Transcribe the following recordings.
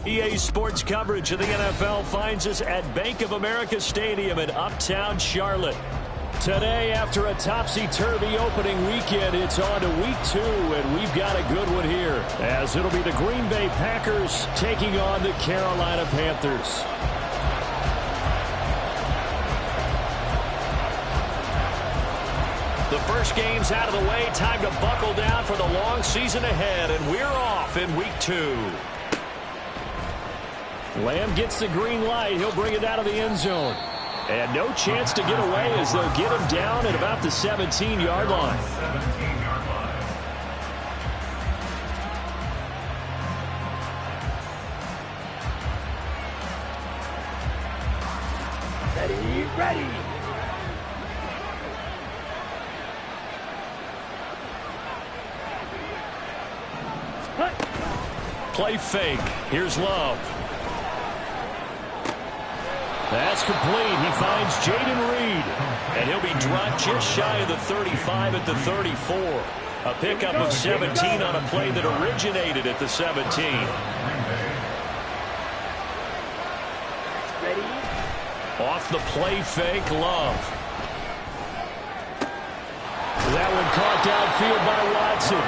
EA Sports coverage of the NFL finds us at Bank of America Stadium in Uptown Charlotte. Today, after a topsy-turvy opening weekend, it's on to week 2, and we've got a good one here, as it'll be the Green Bay Packers taking on the Carolina Panthers. The first game's out of the way. Time to buckle down for the long season ahead, and we're off in week 2. Lamb gets the green light. He'll bring it out of the end zone. And no chance to get away as they'll get him down at about the 17-yard line. Ready. Play fake. Here's Love. That's complete. He finds Jaden Reed. And he'll be dropped just shy of the 35 at the 34. A pickup of 17 on a play that originated at the 17. Ready. Off the play fake, Love. That one caught downfield by Watson.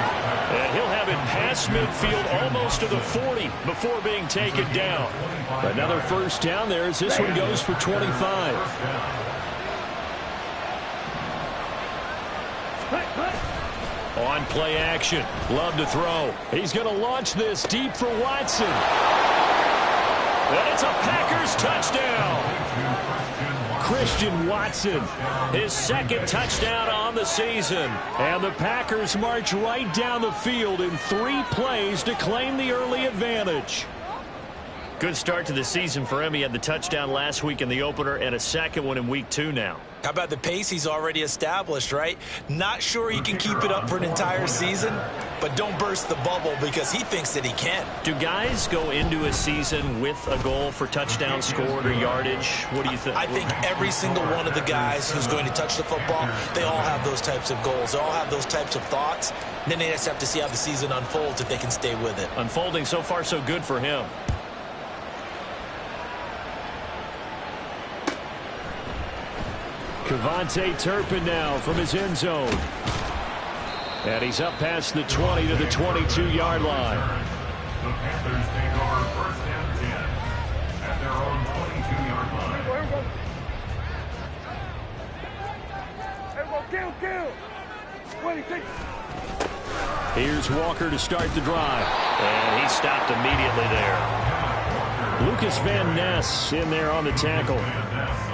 And he'll have it past midfield almost to the 40 before being taken down. Another first down there as this one goes for 25. On play action. Love to throw. He's going to launch this deep for Watson. And it's a Packers touchdown. Christian Watson, his second touchdown on the season. And the Packers march right down the field in 3 plays to claim the early advantage. Good start to the season for him. He had the touchdown last week in the opener and a second one in week 2 now. How about the pace he's already established, right? Not sure he can keep it up for an entire season, but don't burst the bubble because he thinks that he can. Do guys go into a season with a goal for touchdown scored or yardage? What do you think? I think every single one of the guys who's going to touch the football, they all have those types of goals. They all have those types of thoughts. And then they just have to see how the season unfolds if they can stay with it. Unfolding so far so good for him. Kevontae Turpin now from his end zone. And he's up past the 20 to the 22-yard line. The Panthers take over first and 10 at their own 22-yard line. Kill. 26. Here's Walker to start the drive. And he stopped immediately there. Lucas Van Ness in there on the tackle.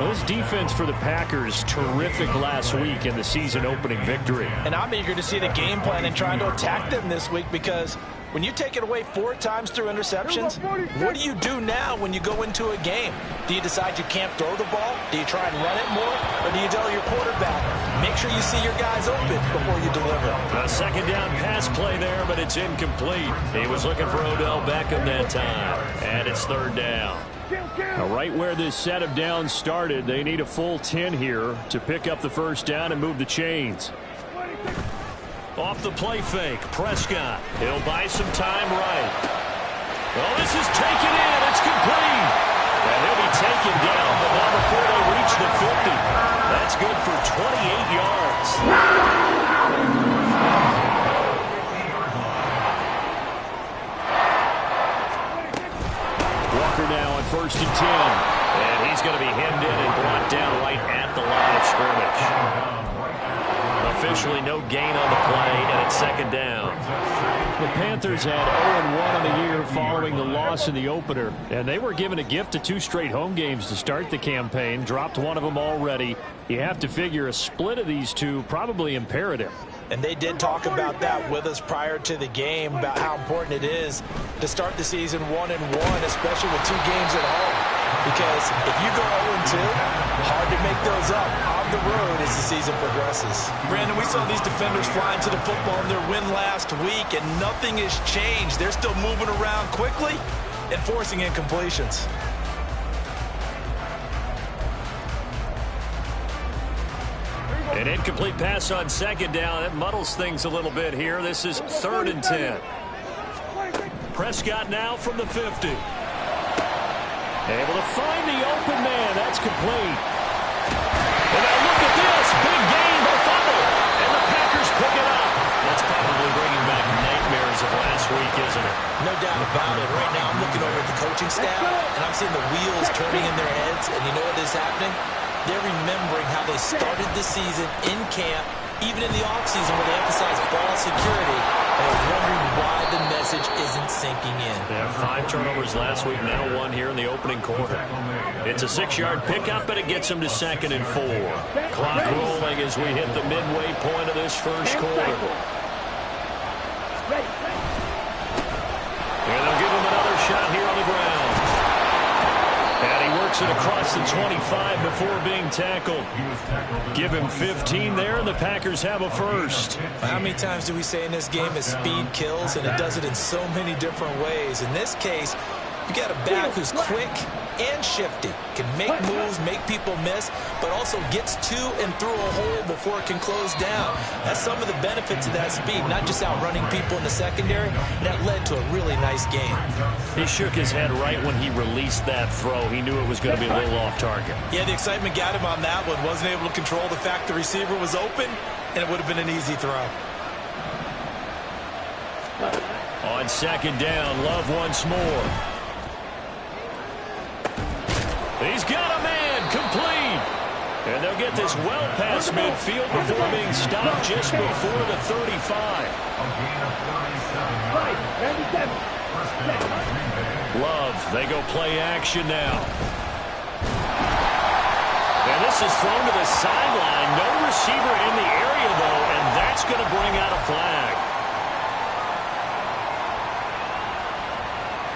Well, this defense for the Packers, terrific last week in the season-opening victory. And I'm eager to see the game plan and trying to attack them this week because when you take it away 4 times through interceptions, what do you do now when you go into a game? Do you decide you can't throw the ball? Do you try and run it more? Or do you tell your quarterback, make sure you see your guys open before you deliver? A second down pass play there, but it's incomplete. He was looking for Odell Beckham that time. And it's third down. Now, right where this set of downs started, they need a full 10 here to pick up the first down and move the chains. Off the play fake, Prescott. He'll buy some time right. Well, this is taken in. It's complete. And he'll be taken down, but not before they reach the 50. That's good for 28 yards. Walker now on first and 10. And he's going to be hemmed in and brought down right at the line of scrimmage. Officially no gain on the play, and it's second down. The Panthers had 0-1 on the year following the loss in the opener, and they were given a gift of 2 straight home games to start the campaign. Dropped one of them already. You have to figure a split of these two probably imperative. And they did talk about that with us prior to the game, about how important it is to start the season 1-1, especially with 2 games at home. Because if you go 0-2, hard to make those up on the road as the season progresses. Brandon, we saw these defenders flying to the football in their win last week, and nothing has changed. They're still moving around quickly and forcing incompletions. An incomplete pass on second down. That muddles things a little bit here. This is 3rd and 10. Prescott now from the 50. Able to find the open man. That's complete. And now look at this. Big gain, but fumble. And the Packers pick it up. That's probably bringing back nightmares of last week, isn't it? No doubt about it. Right now I'm looking over at the coaching staff, and I'm seeing the wheels turning in their heads. And you know what is happening? They're remembering how they started the season in camp, even in the offseason where they emphasized ball security, and they're wondering why the message isn't sinking in. Yeah, 5 turnovers last week, now 1 here in the opening quarter. It's a 6-yard pickup, and it gets them to 2nd and 4. Clock rolling as we hit the midway point of this first quarter. And they'll give him another shot here on the ground. And he works it across the 25 before being tackled. Give him 15 there, and the Packers have a first. How many times do we say in this game that speed kills, and it does it in so many different ways? In this case, you got a back who's quick and shifty, can make moves, make people miss, but also gets to and through a hole before it can close down. That's some of the benefits of that speed, not just outrunning people in the secondary. That led to a really nice game. He shook his head right when he released that throw. He knew it was going to be a little off target. Yeah, the excitement got him on that one. Wasn't able to control the fact the receiver was open, and it would have been an easy throw. On 2nd down, Love once more. He's got a man, complete. And they'll get this well past midfield before being stopped just before the 35. Love, they go play action now. And this is thrown to the sideline. No receiver in the area, though, and that's going to bring out a flag.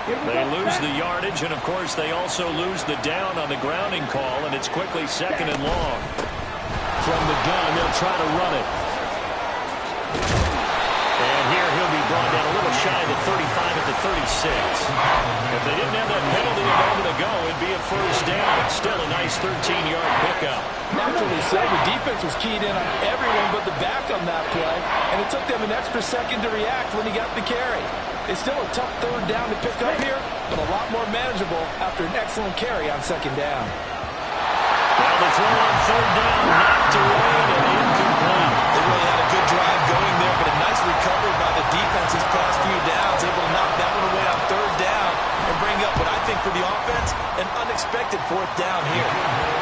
They lose the yardage, and, of course, they also lose the down on the grounding call, and it's quickly 2nd and long. From the gun, they'll try to run it. And here he'll be brought down a little shy of the 35 at the 36. If they didn't have that penalty a moment ago, it'd be a first down. It's still a nice 13-yard pickup. Naturally so. The defense was keyed in on everyone but the back on that play, and it took them an extra second to react when he got the carry. It's still a tough 3rd down to pick up here, but a lot more manageable after an excellent carry on 2nd down. Now the throw on 3rd down, knocked away and incomplete. They really had a good drive going there, but a nice recovery by the defense these past few downs, able to knock that one away on 3rd down and bring up what I think for the offense, an unexpected 4th down here.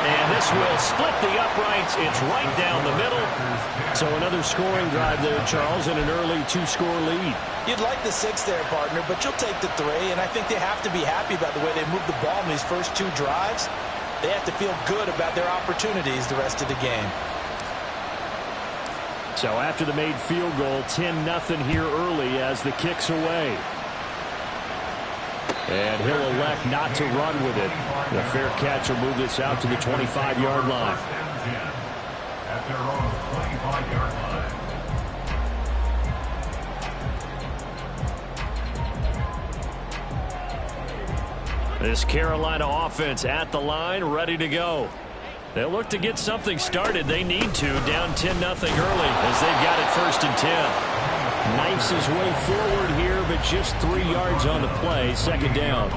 And this will split the uprights. It's right down the middle. So another scoring drive there, Charles, and an early 2-score lead. You'd like the 6 there, partner, but you'll take the 3, and I think they have to be happy about the way they moved the ball in these first 2 drives. They have to feel good about their opportunities the rest of the game. So after the made field goal, 10-0 here early as the kick's away. And he'll elect not to run with it. The fair catch will move this out to the 25-yard line. At their own 25-yard line. This Carolina offense at the line, ready to go. They'll look to get something started. They need to, down 10-0 early as they've got it 1st and 10. Knifes his way forward here, but just 3 yards on the play, 2nd down.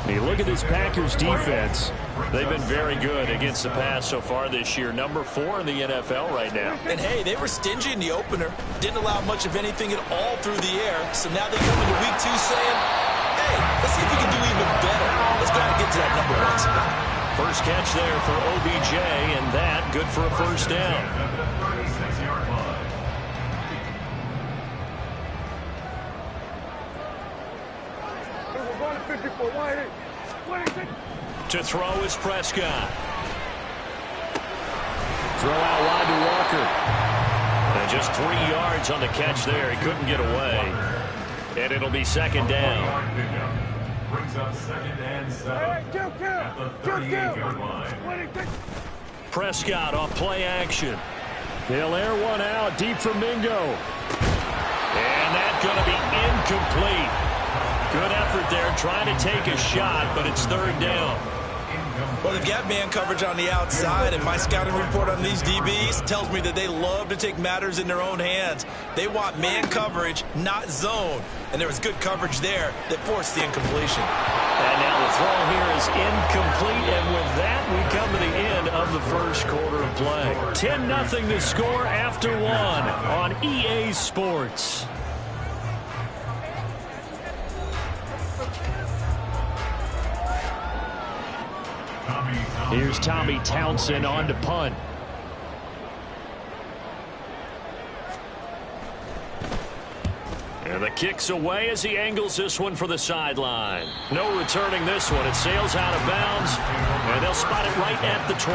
You look at this Packers defense. They've been very good against the pass so far this year. Number 4 in the NFL right now. And, hey, they were stingy in the opener. Didn't allow much of anything at all through the air. So now they come into week 2 saying, hey, let's see if we can do even better. Let's try to get to that number 1 spot. First catch there for OBJ, and that good for a first down. To throw is Prescott. Throw out wide to Walker. And just 3 yards on the catch there. He couldn't get away. And it'll be 2nd down. Brings up 2nd and 7 at the 38-yard line. Prescott off play action. They'll air one out deep for Mingo. And that's going to be incomplete. Good effort there trying to take a shot, but it's 3rd down. Well, they've got man coverage on the outside, and my scouting report on these DBs tells me that they love to take matters in their own hands. They want man coverage, not zone. And there was good coverage there that forced the incompletion. And now the throw here is incomplete, and with that, we come to the end of the first quarter of play. 10-0 to score after one on EA Sports. Here's Tommy Townsend on to punt. And the kick's away as he angles this one for the sideline. No returning this one. It sails out of bounds, and they'll spot it right at the 20.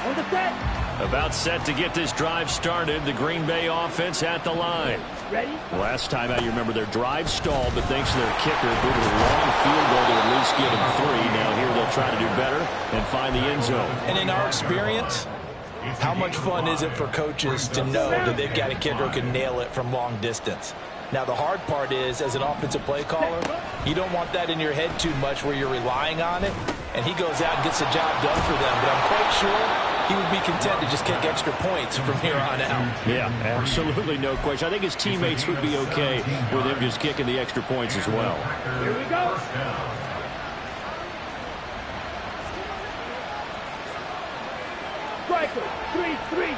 On the set. About set to get this drive started. The Green Bay offense at the line. Ready? Last time out, you remember their drive stalled, but thanks to their kicker, due to a long field goal to at least get them 3. Now here they'll try to do better and find the end zone. And in our experience, how much fun is it for coaches to know that they've got a kicker who can nail it from long distance? Now, the hard part is, as an offensive play caller, you don't want that in your head too much where you're relying on it, and he goes out and gets the job done for them. But I'm quite sure he would be content to just kick extra points from here on out. Yeah, absolutely no question. I think his teammates would be okay with him just kicking the extra points as well. Here we go. Striker, 3-3.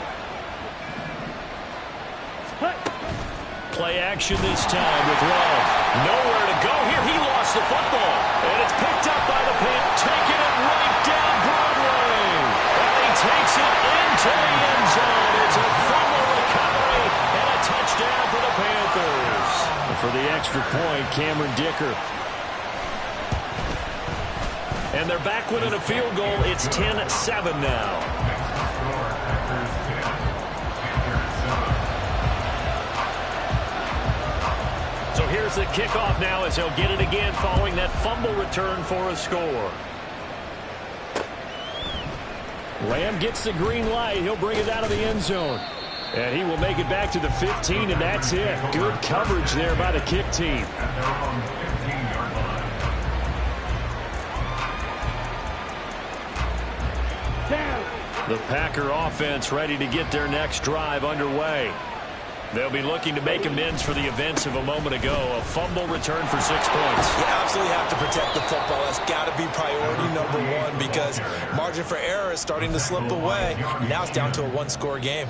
Play action this time with Love. Nowhere to go here. He lost the football. And it's picked up by the Pan. Taking it right down Broadway. And he takes it into the end zone. It's a fumble recovery and a touchdown for the Panthers. And for the extra point, Cameron Dicker. And they're back within a field goal. It's 10-7 now. So here's the kickoff now as he'll get it again following that fumble return for a score. Lamb gets the green light. He'll bring it out of the end zone. And he will make it back to the 15, and that's it. Good coverage there by the kick team. The Packer offense ready to get their next drive underway. They'll be looking to make amends for the events of a moment ago. A fumble return for 6 points. You absolutely have to protect the football. That's got to be priority number one because margin for error is starting to slip away. Now it's down to a one-score game.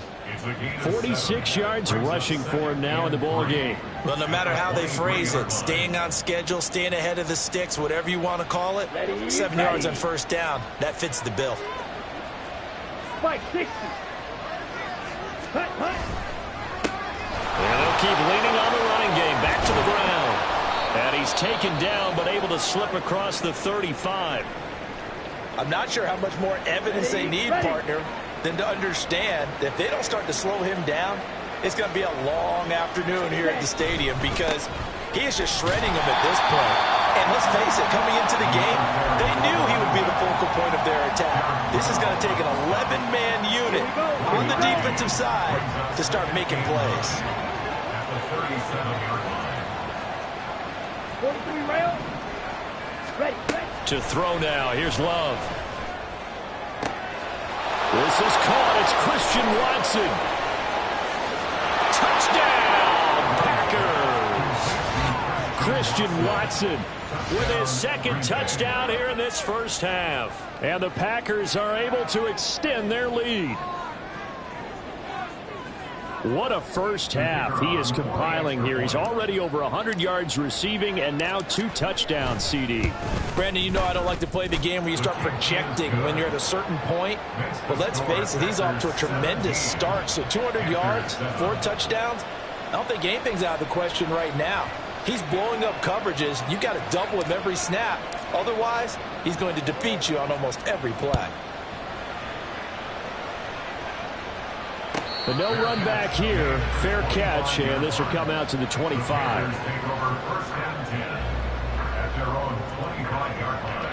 46 yards rushing for him now in the ball game. Well, no matter how they phrase it, staying on schedule, staying ahead of the sticks, whatever you want to call it, 7 yards on first down, that fits the bill. Spike 60. Hut, hut. And they'll keep leaning on the running game. Back to the ground. And he's taken down, but able to slip across the 35. I'm not sure how much more evidence they need, partner, than to understand that if they don't start to slow him down, it's going to be a long afternoon here at the stadium because he is just shredding them at this point. And let's face it, coming into the game, they knew he would be the focal point of their attack. This is going to take an 11-man unit on the defensive side to start making plays. 43 rail. Ready, ready. To throw now. Here's Love. This is caught. It's Christian Watson. Touchdown, Packers. Christian Watson with his second touchdown here in this first half. And the Packers are able to extend their lead. What a first half he is compiling here. He's already over 100 yards receiving and now 2 touchdowns, CD. Brandon, you know I don't like to play the game where you start projecting when you're at a certain point. But let's face it, he's off to a tremendous start. So 200 yards, 4 touchdowns. I don't think anything's out of the question right now. He's blowing up coverages. You've got to double him every snap. Otherwise, he's going to defeat you on almost every play. But no run back here. Fair catch, and this will come out to the 25. Take over first and 10 at their own 25-yard line.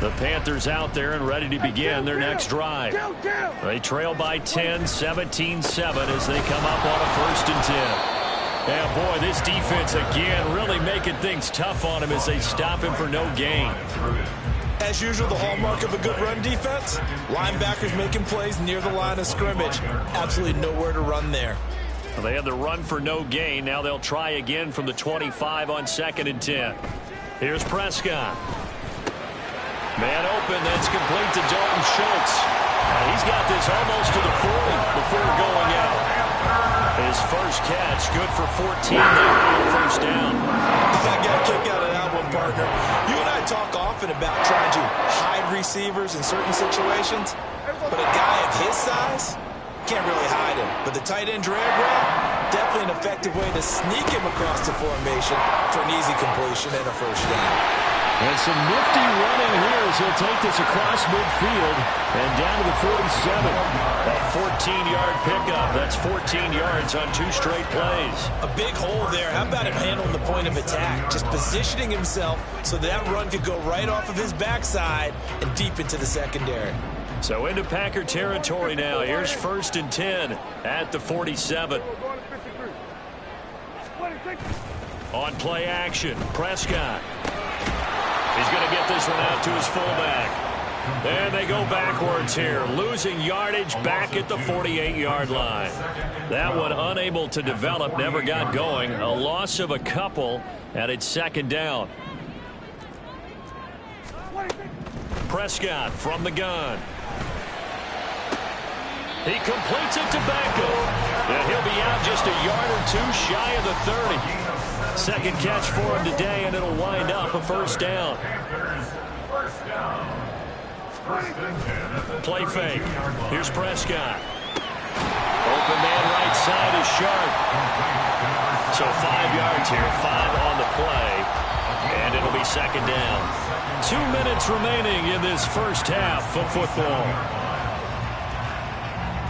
The Panthers out there and ready to begin their next drive. They trail by 10, 17-7 as they come up on a 1st and 10. Yeah, boy, this defense again really making things tough on him as they stop him for no gain. As usual, the hallmark of a good run defense, linebackers making plays near the line of scrimmage. Absolutely nowhere to run there. Well, they had the run for no gain. Now they'll try again from the 25 on 2nd and 10. Here's Prescott. Man open, that's complete to Dalton Schultz. He's got this almost to the 40 before going out. His first catch, good for 14 there on the first down. I got a kick out of that one, partner. You and I talk often about trying to hide receivers in certain situations, but a guy of his size can't really hide him. But the tight end drag route, definitely an effective way to sneak him across the formation for an easy completion and a first down. And some nifty running here as he'll take this across midfield and down to the 47. A 14-yard pickup. That's 14 yards on 2 straight plays. A big hole there. How about him handling the point of attack? Just positioning himself so that run could go right off of his backside and deep into the secondary. So into Packer territory now. Here's 1st and 10 at the 47. On play action, Prescott. He's going to get this one out to his fullback. And they go backwards here, losing yardage back at the 48-yard line. That one unable to develop, never got going. A loss of a couple, and it's 2nd down. Prescott from the gun. He completes it to Beckham. And he'll be out just a yard or 2 shy of the 30. Second catch for him today, and it'll wind up a first down. Play fake. Here's Prescott. Open man right side is Sharp. So 5 yards here, 5 on the play, and it'll be 2nd down. 2 minutes remaining in this first half of football.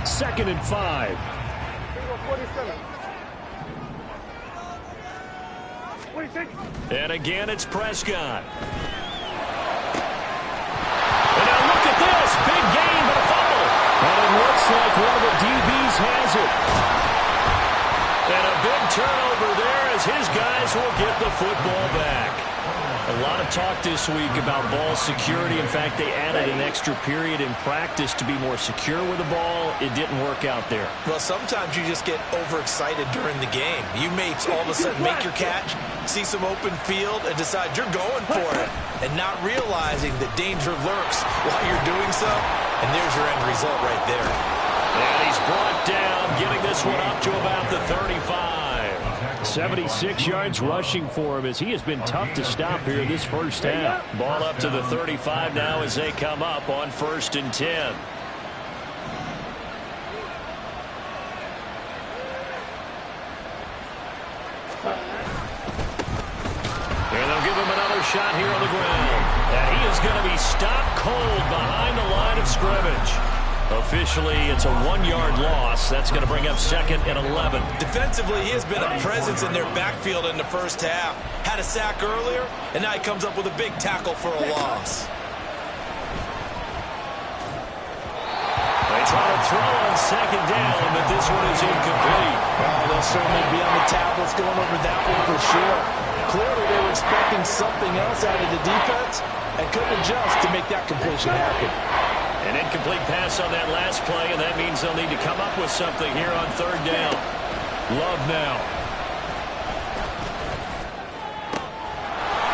2nd and 5. And again, it's Prescott. And now look at this. Big gain, but a fumble. And it looks like one of the DBs has it. And a big turnover there as his guys will get the football back. A lot of talk this week about ball security. In fact, they added an extra period in practice to be more secure with the ball. It didn't work out there. Well, sometimes you just get overexcited during the game. You may all of a sudden make your catch, see some open field, and decide you're going for it, and not realizing the danger lurks while you're doing so. And there's your end result right there. And he's brought down, getting this one up to about the 35. 76 yards rushing for him as he has been tough to stop here this first half. Ball up to the 35 now as they come up on 1st and 10. And they'll give him another shot here on the ground. And he is going to be stopped cold behind the line of scrimmage. Officially, it's a 1-yard loss. That's going to bring up 2nd and 11. Defensively, he has been a presence in their backfield in the first half. Had a sack earlier, and now he comes up with a big tackle for a loss. They try to throw on 2nd down, but this one is incomplete. Oh, they'll certainly be on the tablets going over that one for sure. Clearly, they were expecting something else out of the defense and couldn't adjust to make that completion happen. An incomplete pass on that last play, and that means they'll need to come up with something here on 3rd down. Love now.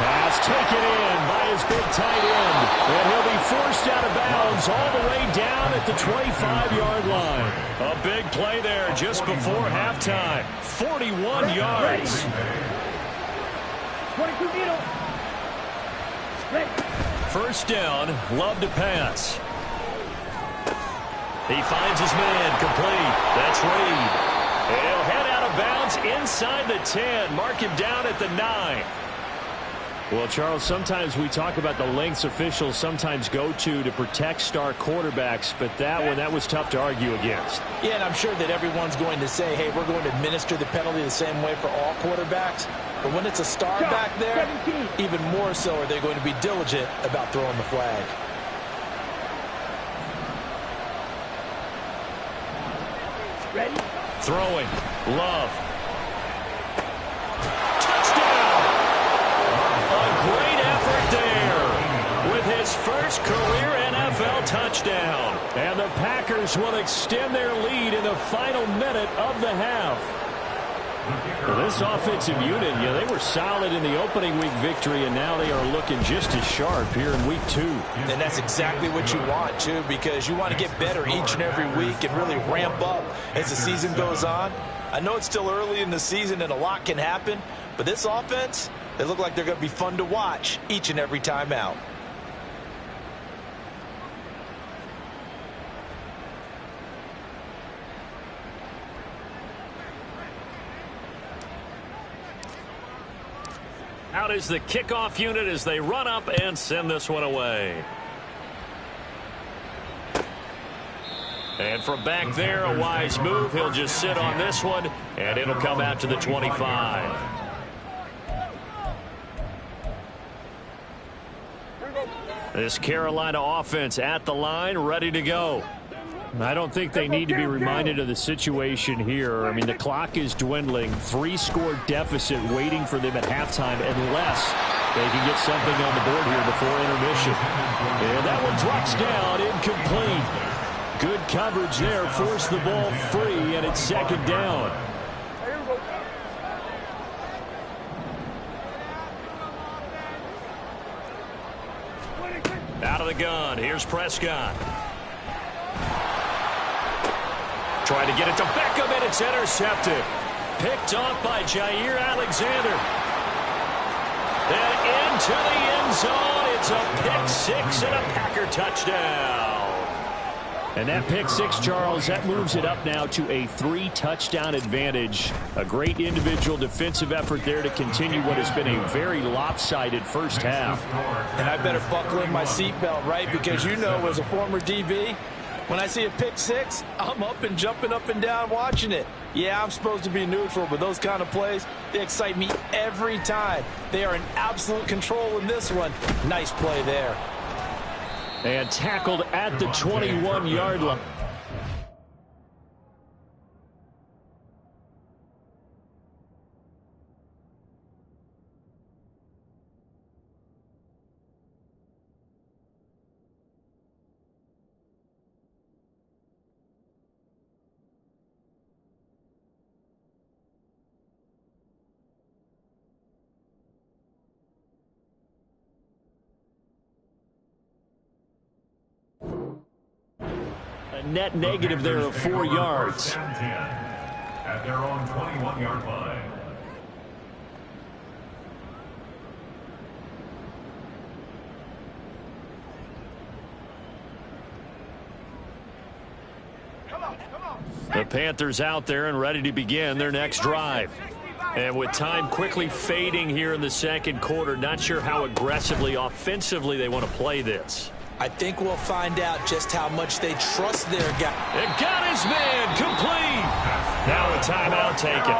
Pass taken in by his big tight end. And he'll be forced out of bounds all the way down at the 25-yard line. A big play there just before halftime. 41 yards. 22 middle. First down, Love to pass. He finds his man, complete. That's Reed. And he'll head out of bounds inside the 10. Mark him down at the 9. Well, Charles, sometimes we talk about the lengths officials sometimes go to protect star quarterbacks, but that was tough to argue against. Yeah, and I'm sure that everyone's going to say, hey, we're going to administer the penalty the same way for all quarterbacks. But when it's a star back there, even more so are they going to be diligent about throwing the flag. Ready? Throwing. Love. first career NFL touchdown. And the Packers will extend their lead in the final minute of the half. Well, this offensive unit, they were solid in the opening week victory, and now they are looking just as sharp here in week 2. And that's exactly what you want, too, because you want to get better each and every week and really ramp up as the season goes on. I know it's still early in the season and a lot can happen, but this offense, they look like they're going to be fun to watch each and every time out. Out is the kickoff unit as they run up and send this one away. And from back there, a wise move. He'll just sit on this one, and it'll come out to the 25. This Carolina offense at the line, ready to go. I don't think they need to be reminded of the situation here. I mean, the clock is dwindling. 3-score deficit waiting for them at halftime unless they can get something on the board here before intermission. And that one drops down, incomplete. Good coverage there, forced the ball free, and it's second down. Out of the gun, here's Prescott. Trying to get it to Beckham, and it's intercepted. Picked off by Jair Alexander. And into the end zone. It's a pick six and a Packer touchdown. And that pick six, Charles, that moves it up now to a 3-touchdown advantage. A great individual defensive effort there to continue what has been a very lopsided first half. And I better buckle in my seatbelt, right? Because you know, as a former DB, when I see a pick six, I'm up and jumping up and down watching it. Yeah, I'm supposed to be neutral, but those kind of plays, they excite me every time. They are in absolute control in this one. Nice play there. And tackled at the 21-yard line. Net negative there of 4 yards. At their own 21-yard line. The Panthers out there and ready to begin their next drive. And with time quickly fading here in the second quarter, not sure how aggressively, offensively they want to play this. I think we'll find out just how much they trust their guy. And got his man complete. Now a timeout taken.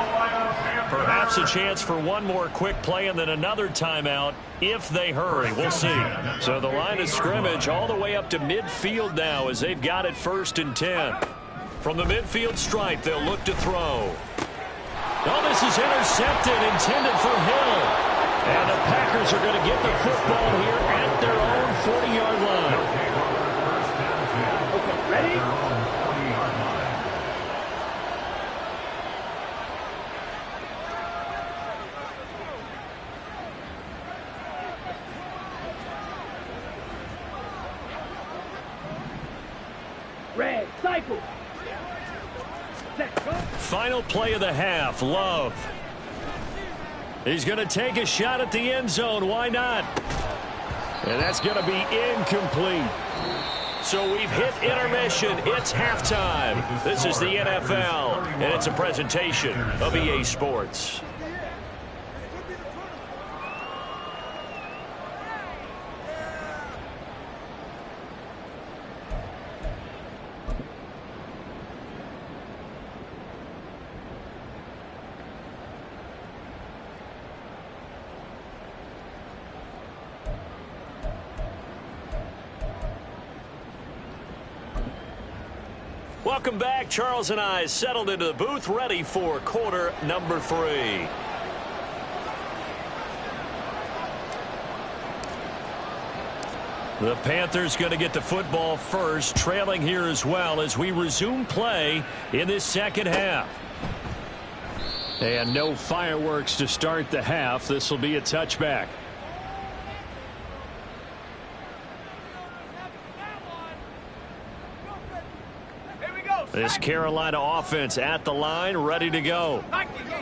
Perhaps a chance for one more quick play and then another timeout if they hurry. We'll see. So the line of scrimmage all the way up to midfield now as they've got it 1st and 10. From the midfield stripe, they'll look to throw. Oh, this is intercepted, intended for Hill. And the Packers are going to get the football here at their own 40-yard line. Okay, ready? Red, cycle. Set, go. Final play of the half, Love. He's going to take a shot at the end zone. Why not? And that's going to be incomplete. So we've hit intermission. It's halftime. This is the NFL, and it's a presentation of EA Sports. Welcome back. Charles and I settled into the booth, ready for quarter number 3. The Panthers going to get the football first, trailing here as well as we resume play in this second half. And no fireworks to start the half. This will be a touchback. This Carolina offense at the line, ready to go.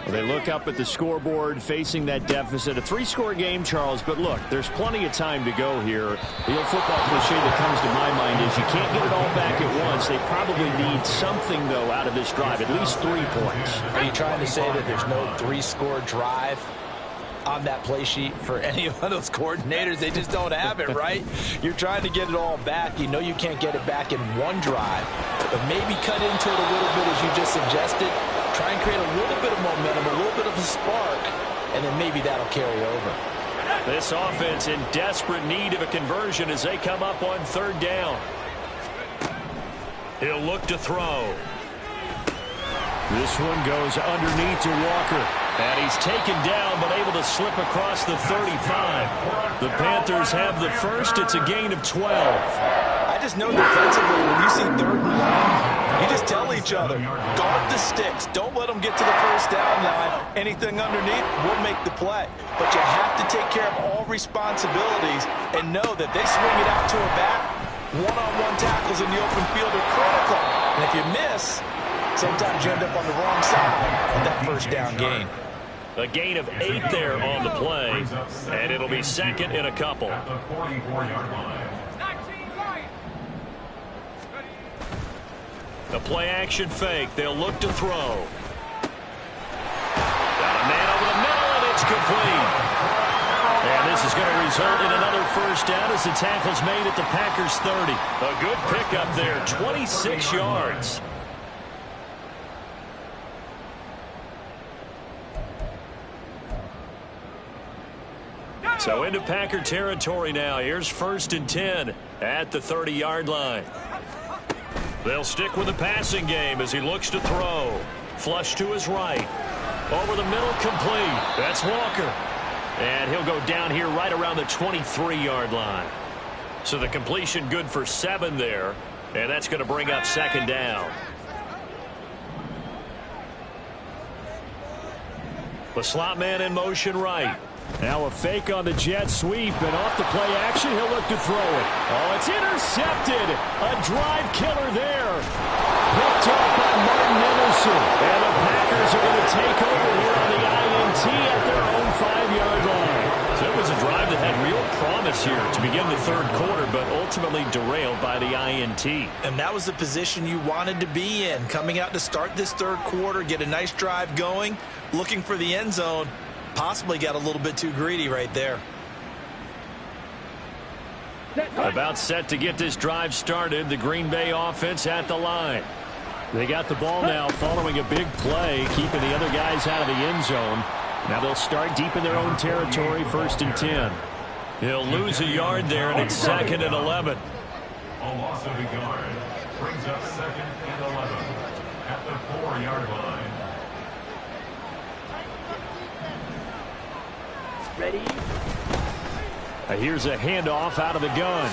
They look up at the scoreboard, facing that deficit. A 3-score game, Charles, but look, there's plenty of time to go here. The old football cliche that comes to my mind is you can't get it all back at once. They probably need something, though, out of this drive, at least 3 points. Are you trying to say that there's no 3-score drive on that play sheet for any of those coordinators? They just don't have it, right? You're trying to get it all back. You know you can't get it back in one drive, but maybe cut into it a little bit as you just suggested. Try and create a little bit of momentum, a little bit of a spark, and then maybe that'll carry over. This offense in desperate need of a conversion as they come up on 3rd down. He'll look to throw. This one goes underneath to Walker. And he's taken down, but able to slip across the 35. The Panthers have the first. It's a gain of 12. I just know defensively, when you see 3rd and long, you just tell each other, guard the sticks. Don't let them get to the 1st down line. Anything underneath will make the play. But you have to take care of all responsibilities and know that they swing it out to a back. One-on-one tackles in the open field are critical. And if you miss, sometimes you end up on the wrong side of that 1st down gain. A gain of 8 there on the play, and it'll be 2nd and a couple. At the 44-yard line. The play-action fake. They'll look to throw. Got a man over the middle, and it's complete. And this is going to result in another 1st down as the tackle's made at the Packers' 30. A good pickup there, 26 yards. So into Packer territory now. Here's 1st and 10 at the 30-yard line. They'll stick with the passing game as he looks to throw. Flush to his right. Over the middle, complete. That's Walker. And he'll go down here right around the 23-yard line. So the completion good for 7 there. And that's going to bring up 2nd down. The slot man in motion right. Now a fake on the jet sweep, and off the play action, he'll look to throw it. Oh, it's intercepted. A drive killer there. Picked up by Martin Emerson. And the Packers are going to take over here on the INT at their own 5-yard line. So it was a drive that had real promise here to begin the 3rd quarter, but ultimately derailed by the INT. And that was the position you wanted to be in. Coming out to start this 3rd quarter, get a nice drive going, looking for the end zone. Possibly got a little bit too greedy right there. About set to get this drive started. The Green Bay offense at the line. They got the ball now following a big play, keeping the other guys out of the end zone. Now they'll start deep in their own territory, 1st and 10. He'll lose a yard there, and it's 2nd and 11. A loss of a yard brings up 2nd and 11 at the 4-yard line. Ready? Here's a handoff out of the gun.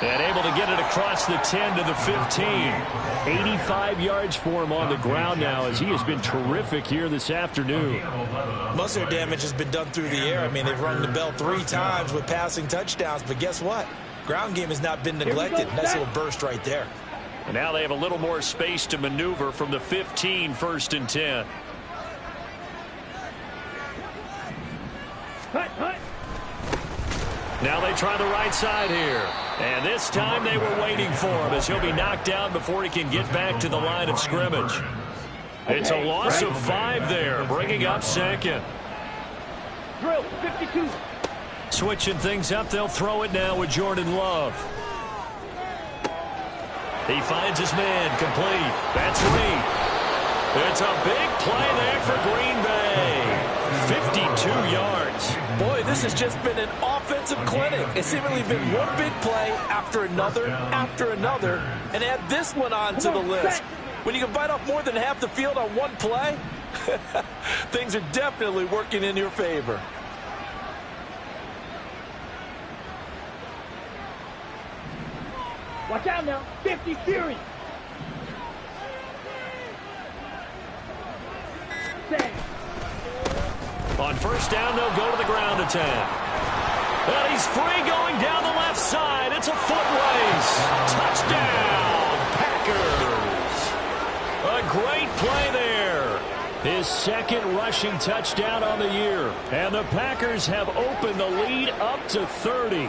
And able to get it across the 10 to the 15. 85 yards for him on the ground now as he has been terrific here this afternoon. Most of their damage has been done through the air. I mean, they've rung the bell 3 times with passing touchdowns, but guess what? Ground game has not been neglected. Nice little burst right there. And now they have a little more space to maneuver from the 15, 1st and 10. Now they try the right side here. And this time they were waiting for him as he'll be knocked down before he can get back to the line of scrimmage. It's a loss of 5 there, bringing up 2nd. Drill, 52. Switching things up, they'll throw it now with Jordan Love. He finds his man, complete. That's Lee. It's a big play there for Green Bay. 52 yards. Boy, this has just been an offensive clinic. It's seemingly been one big play after another, and add this one on to the list. When you can bite off more than half the field on one play, things are definitely working in your favor. Watch out now. 50 Fury. On first down, they'll go to the ground attack. And he's free going down the left side. It's a foot race. Touchdown, Packers. A great play there. His second rushing touchdown on the year. And the Packers have opened the lead up to 30.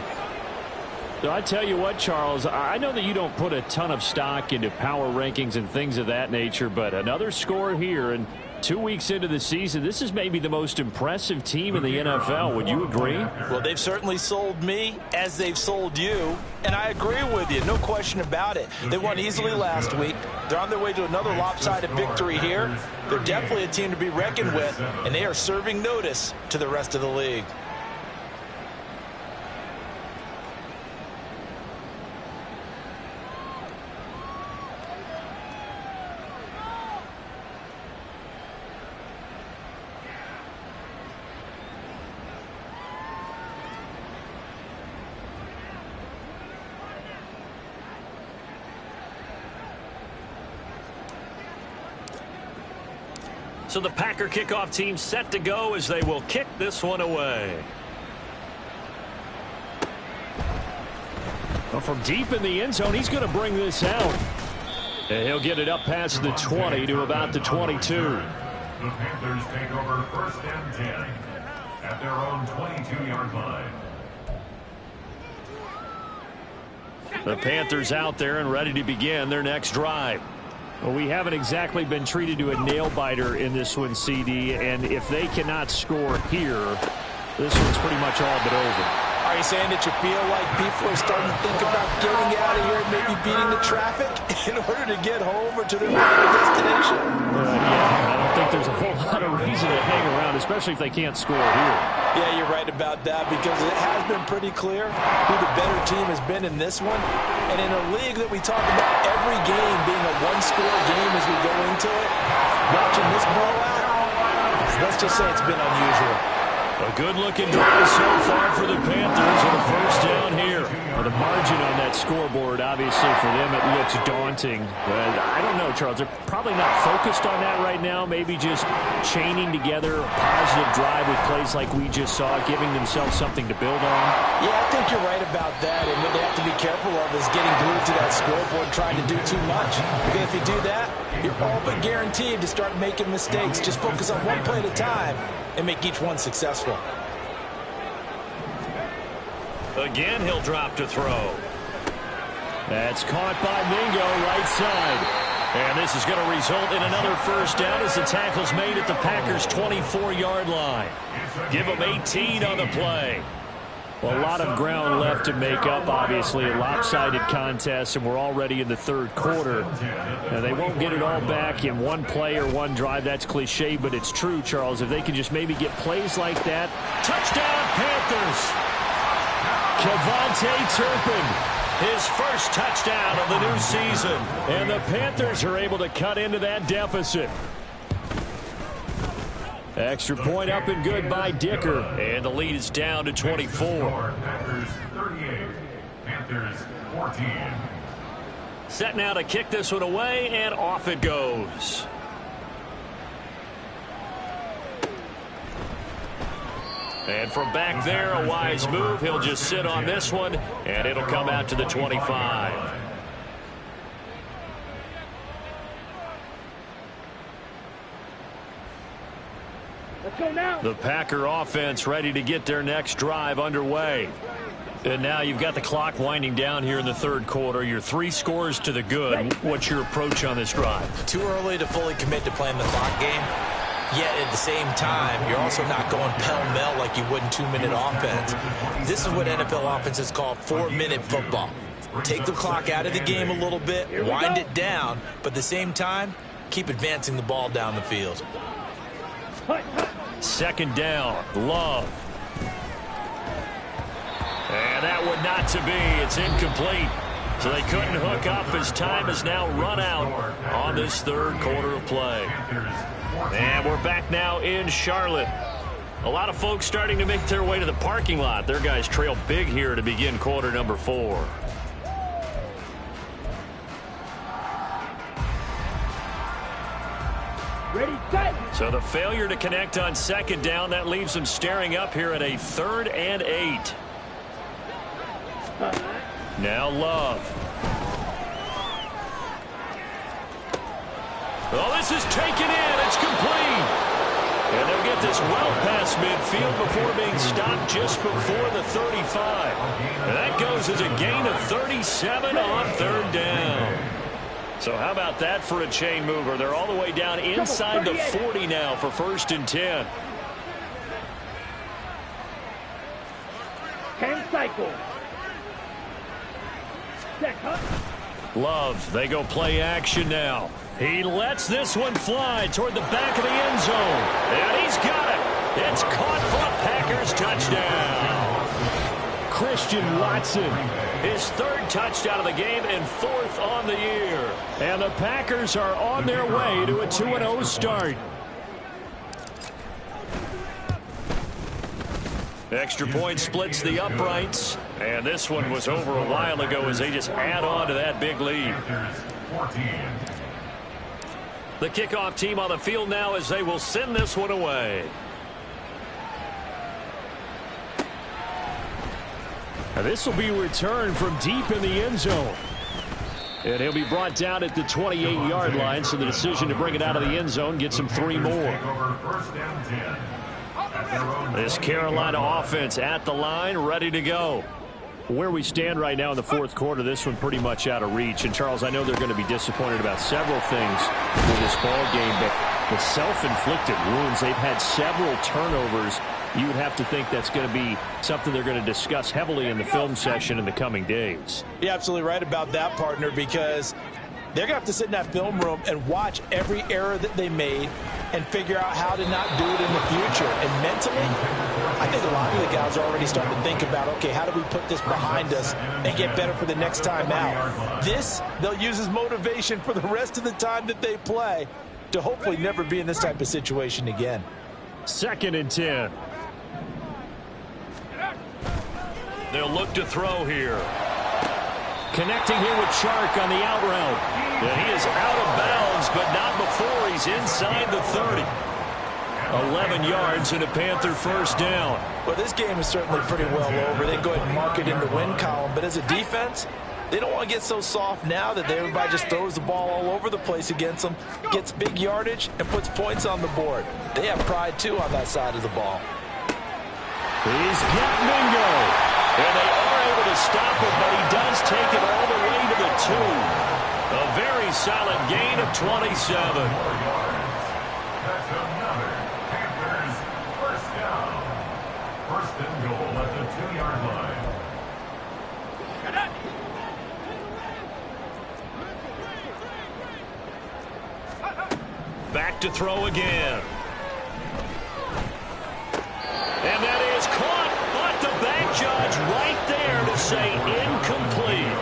So I tell you what, Charles, I know that you don't put a ton of stock into power rankings and things of that nature, but another score here, and 2 weeks into the season, this is maybe the most impressive team in the NFL. Would you agree? Well, they've certainly sold me as they've sold you, and I agree with you, no question about it. They won easily last week. They're on their way to another lopsided victory here. They're definitely a team to be reckoned with, and they are serving notice to the rest of the league. So the Packer kickoff team set to go as they will kick this one away. Well, from deep in the end zone, he's going to bring this out. And he'll get it up past the 20 to about the 22. The Panthers take over first and 10 at their own 22-yard line. The Panthers out there and ready to begin their next drive. Well, we haven't exactly been treated to a nail-biter in this one, CD, and if they cannot score here, this one's pretty much all but over. Are you saying that you feel like people are starting to think about getting out of here and maybe beating the traffic in order to get home or to their destination? Yeah, I don't think there's a whole lot of reason to hang around, especially if they can't score here. Yeah, you're right about that because it has been pretty clear who the better team has been in this one. And in a league that we talk about every game being a one-score game as we go into it, watching this blowout, let's just say it's been unusual. A good-looking drive so far for the Panthers with a first down here. Well, the margin on that scoreboard, obviously, for them, it looks daunting. But I don't know, Charles. They're probably not focused on that right now. Maybe just chaining together a positive drive with plays like we just saw, giving themselves something to build on. Yeah, I think you're right about that. And what they have to be careful of is getting glued to that scoreboard trying to do too much. Because if you do that, you're all but guaranteed to start making mistakes. Just focus on one play at a time and make each one successful. Again, he'll drop to throw. That's caught by Mingo, right side. And this is going to result in another first down as the tackle's made at the Packers' 24-yard line. Give them 18 on the play. Well, a lot of ground left to make up, obviously, a lopsided contest, and we're already in the third quarter. Now, they won't get it all back in one play or one drive. That's cliche, but it's true, Charles. If they can just maybe get plays like that. Touchdown, Panthers! Kevontae Turpin, his first touchdown of the new season. And the Panthers are able to cut into that deficit. Extra point up and good by Dicker. And the lead is down to 24. Packers 38, Panthers 14. Set now to kick this one away, and off it goes. And from back there, a wise move. He'll just sit on this one, and it'll come out to the 25. Let's go now. The Packer offense ready to get their next drive underway. And now you've got the clock winding down here in the third quarter. You're 3 scores to the good. What's your approach on this drive? Too early to fully commit to playing the clock game. Yet at the same time, you're also not going pell-mell like you would in 2-minute offense. This is what NFL offenses call 4-minute football. Take the clock out of the game a little bit, wind it down, but at the same time, keep advancing the ball down the field. Second down, Love. And that one not to be. It's incomplete. So they couldn't hook up as time has now run out on this third quarter of play. And we're back now in Charlotte. A lot of folks starting to make their way to the parking lot. Their guys trail big here to begin quarter number 4. So the failure to connect on second down, that leaves them staring up here at a 3rd and 8. Now Love. Oh, this is taken in. It's complete. And they'll get this well past midfield before being stopped just before the 35. And that goes as a gain of 37 on 3rd down. So how about that for a chain mover? They're all the way down inside the 40 now for 1st and 10. 10 cycles. Set, huh? Love, they go play action now. He lets this one fly toward the back of the end zone. And he's got it. It's caught for a Packers touchdown. Christian Watson. His 3rd touchdown of the game and 4th on the year. And the Packers are on their way to a 2-0 start. Extra point splits the uprights. And this one was over a while ago as they just add on to that big lead. The kickoff team on the field now as they will send this one away. Now this will be returned from deep in the end zone. And he'll be brought down at the 28-yard line, so the decision to bring it out of the end zone gets him 3 more. This Carolina offense at the line, ready to go. Where we stand right now in the 4th quarter, this one pretty much out of reach. And, Charles, I know they're going to be disappointed about several things with this ball game, but the self-inflicted wounds, they've had several turnovers. You would have to think that's going to be something they're going to discuss heavily in the film session in the coming days. You're absolutely right about that, partner, because they're going to have to sit in that film room and watch every error that they made and figure out how to not do it in the future. And mentally, I think a lot of the guys are already starting to think about, okay, how do we put this behind us and get better for the next time out? This, they'll use as motivation for the rest of the time that they play to hopefully never be in this type of situation again. 2nd and 10. They'll look to throw here. Connecting here with Chark on the out route. And he is out of bounds, but not before he's inside the 30. 11 yards and a Panther 1st down. Well, this game is certainly pretty well over. They go ahead and mark it in the win column. But as a defense, they don't want to get so soft now that everybody just throws the ball all over the place against them, gets big yardage, and puts points on the board. They have pride, too, on that side of the ball. He's got Mingo. And they are able to stop him, but he does take it all the way to the 2. A very solid gain of 27. That's another Panthers 1st down. 1st and goal at the 2-yard line. Back to throw again. And that is caught, but the bank judge right there to say incomplete.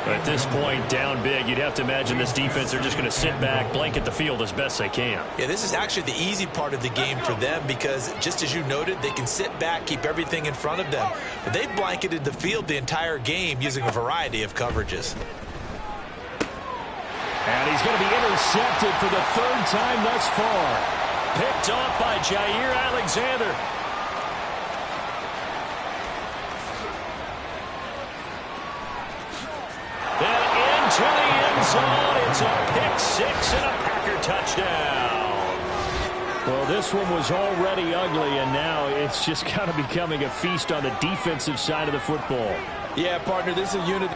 At this point, down big, you'd have to imagine this defense, they're just going to sit back, blanket the field as best they can. Yeah, this is actually the easy part of the game for them because, just as you noted, they can sit back, keep everything in front of them. But they've blanketed the field the entire game using a variety of coverages. And he's going to be intercepted for the 3rd time thus far. Picked off by Jair Alexander. And into the end zone. It's a pick 6 and a Packer touchdown. Well, this one was already ugly, and now it's just kind of becoming a feast on the defensive side of the football. Yeah, partner, this is a unit.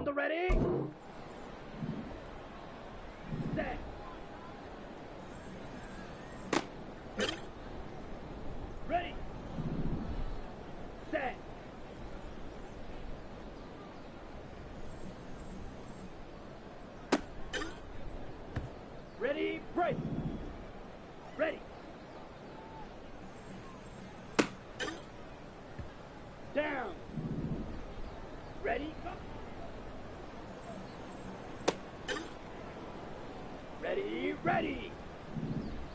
the ready. Set. Ready. Set. Ready, break. Ready. Down. Ready, go. Ready, ready.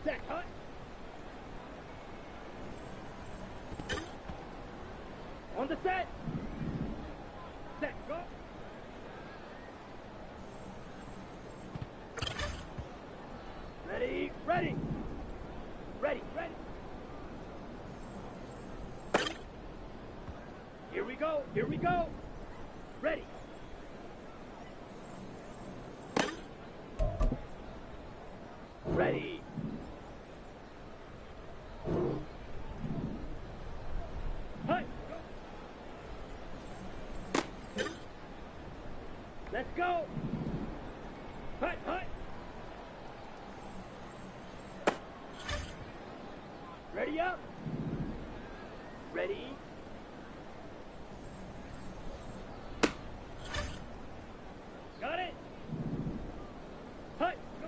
Set, hut. On the set. Set, go. Ready, ready. Ready, ready. Here we go, here we go. Ready. Ready. Hut. Go. Let's go. Hut, hut. Ready up. Ready. Got it. Hut. Go.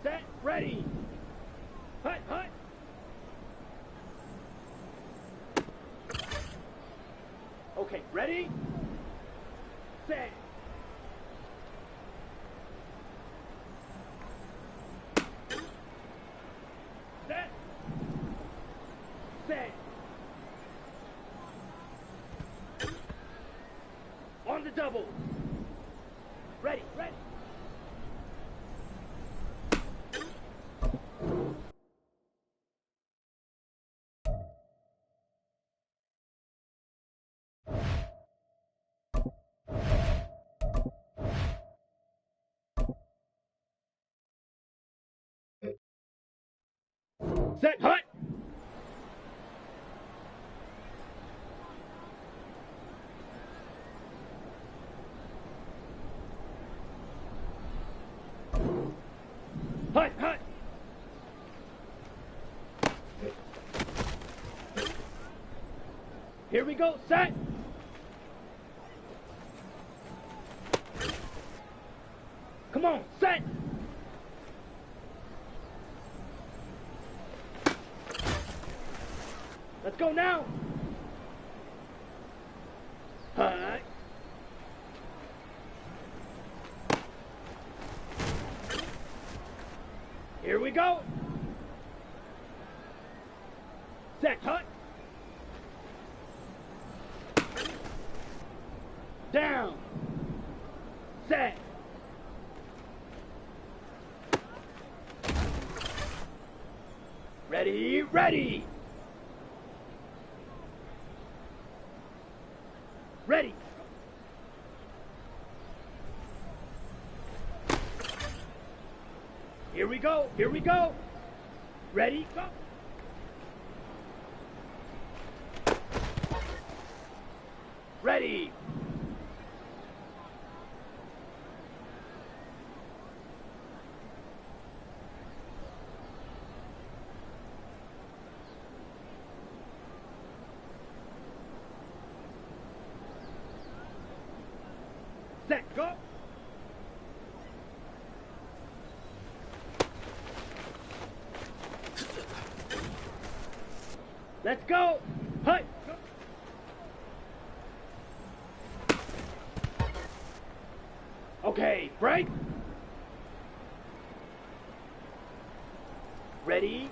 Set. Ready. Hut, hut. Okay, ready? Set. Set. Set. On the double. Ready, ready. Set, hut. Hut, hut. Here we go, set. Come on, set. Let's go now. Hut. Here we go. Set, hut. Down. Set. Ready, ready. Ready. Here we go, here we go. Ready, go. Ready. Set, go. Let's go. Hut. Go. Okay, break. Ready.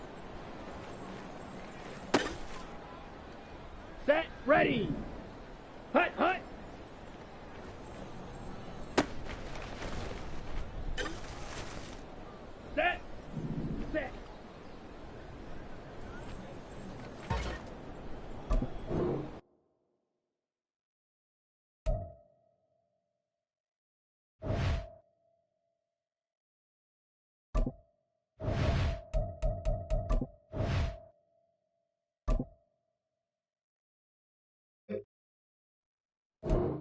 Set, ready. Hut, hut. Set. Set.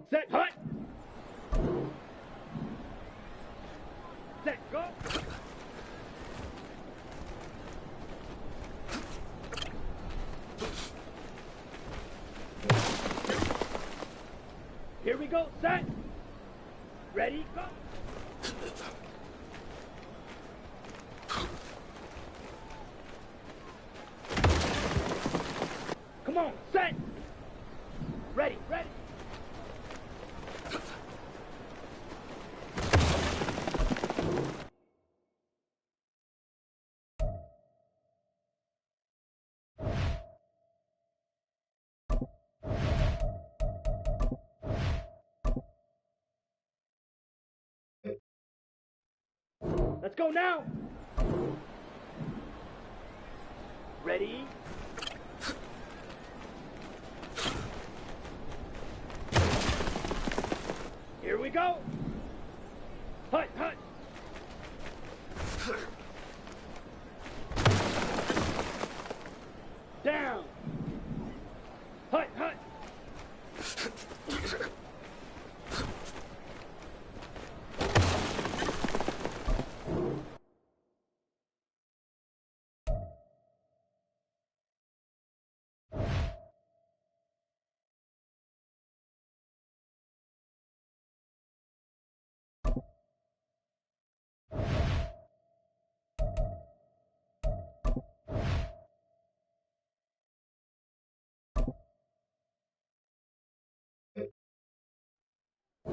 Set, hut. Set, go. Here we go, set. Ready, go. Come on, set. Ready, ready. Let's go now. Ready? Here we go. Hut, hut. Down. Hut, hut.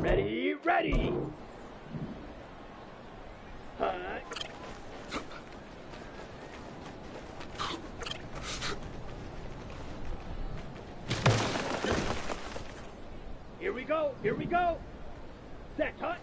Ready, ready. Hut. Here we go, here we go. Set, hut.